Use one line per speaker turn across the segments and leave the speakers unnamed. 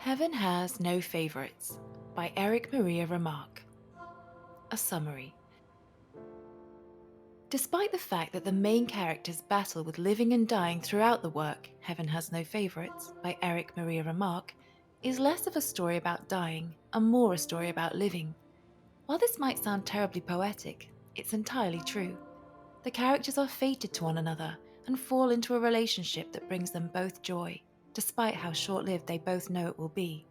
Heaven Has No Favorites by Erich Maria Remarque. A summary. Despite the fact that the main characters battle with living and dying throughout the work, Heaven Has No Favorites by Erich Maria Remarque is less of a story about dying and more a story about living. While this might sound terribly poetic, it's entirely true. The characters are fated to one another and fall into a relationship that brings them both joy, despite how short-lived they both know it will be.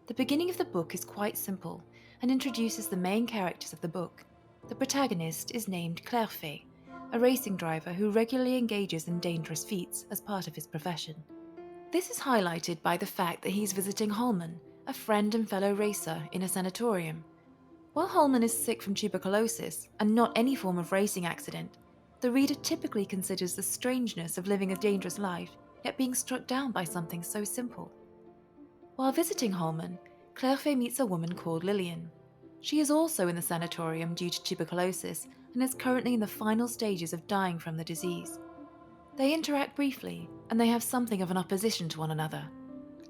The beginning of the book is quite simple and introduces the main characters of the book. The protagonist is named Clairfait, a racing driver who regularly engages in dangerous feats as part of his profession. This is highlighted by the fact that he's visiting Holman, a friend and fellow racer, in a sanatorium. While Holman is sick from tuberculosis and not any form of racing accident, the reader typically considers the strangeness of living a dangerous life, yet being struck down by something so simple. While visiting Holman, Clairfait meets a woman called Lillian. She is also in the sanatorium due to tuberculosis and is currently in the final stages of dying from the disease. They interact briefly, and they have something of an opposition to one another.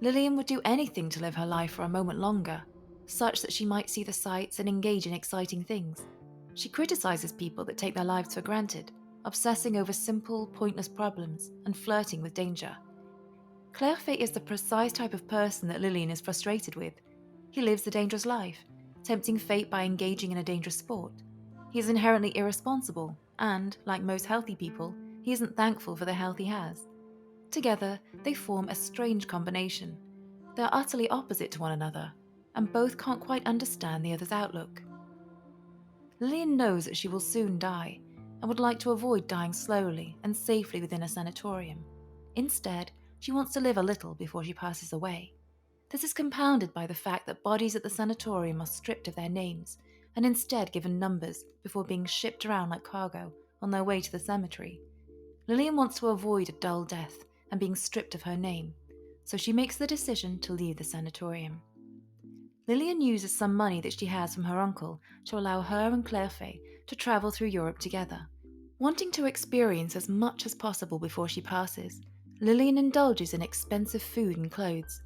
Lillian would do anything to live her life for a moment longer, such that she might see the sights and engage in exciting things. She criticizes people that take their lives for granted, obsessing over simple, pointless problems and flirting with danger. Clairfait is the precise type of person that Lillian is frustrated with. He lives a dangerous life, tempting fate by engaging in a dangerous sport. He is inherently irresponsible and, like most healthy people, he isn't thankful for the health he has. Together, they form a strange combination. They're utterly opposite to one another, and both can't quite understand the other's outlook. Lillian knows that she will soon die, and would like to avoid dying slowly and safely within a sanatorium. Instead, she wants to live a little before she passes away. This is compounded by the fact that bodies at the sanatorium are stripped of their names and instead given numbers before being shipped around like cargo on their way to the cemetery. Lillian wants to avoid a dull death and being stripped of her name, so she makes the decision to leave the sanatorium. Lillian uses some money that she has from her uncle to allow her and Clairfait to travel through Europe together. Wanting to experience as much as possible before she passes, Lillian indulges in expensive food and clothes.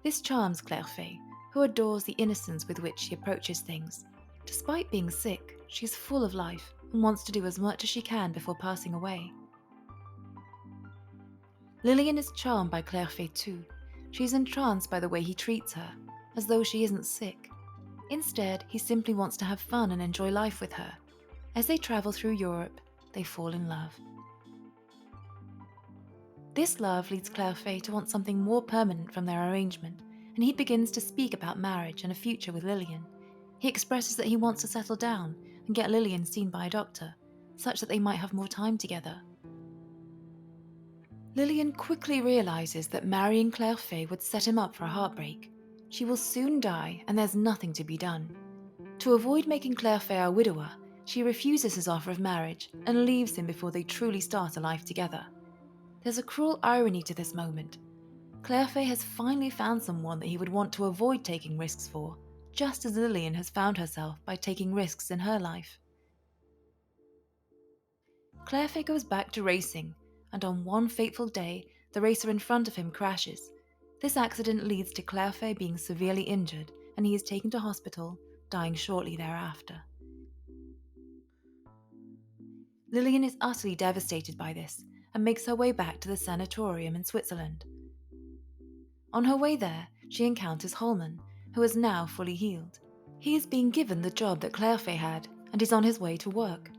This charms Clairfait, who adores the innocence with which she approaches things. Despite being sick, she is full of life and wants to do as much as she can before passing away. Lillian is charmed by Clairfait too. She is entranced by the way he treats her, as though she isn't sick. Instead, he simply wants to have fun and enjoy life with her. As they travel through Europe, they fall in love. This love leads Clairfait to want something more permanent from their arrangement, and he begins to speak about marriage and a future with Lillian. He expresses that he wants to settle down and get Lillian seen by a doctor, such that they might have more time together. Lillian quickly realizes that marrying Clairfait would set him up for a heartbreak. She will soon die, and there's nothing to be done. To avoid making Clairfait a widower, she refuses his offer of marriage and leaves him before they truly start a life together. There's a cruel irony to this moment. Clairfait has finally found someone that he would want to avoid taking risks for, just as Lillian has found herself by taking risks in her life. Clairfait goes back to racing, and on one fateful day, the racer in front of him crashes. This accident leads to Clairfait being severely injured, and he is taken to hospital, dying shortly thereafter. Lillian is utterly devastated by this, and makes her way back to the sanatorium in Switzerland. On her way there, she encounters Holman, who is now fully healed. He is being given the job that Clairfait had, and is on his way to work.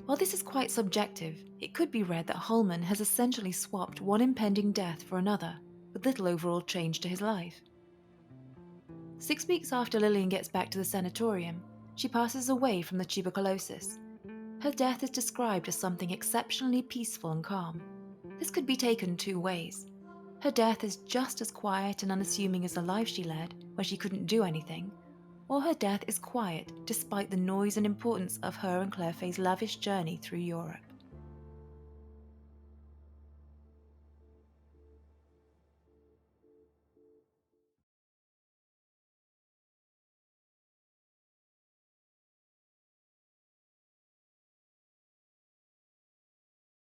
While this is quite subjective, it could be read that Holman has essentially swapped one impending death for another, with little overall change to his life. 6 weeks after Lillian gets back to the sanatorium, she passes away from the tuberculosis. Her death is described as something exceptionally peaceful and calm. This could be taken two ways. Her death is just as quiet and unassuming as the life she led, where she couldn't do anything, or her death is quiet despite the noise and importance of her and Clairfait's lavish journey through Europe.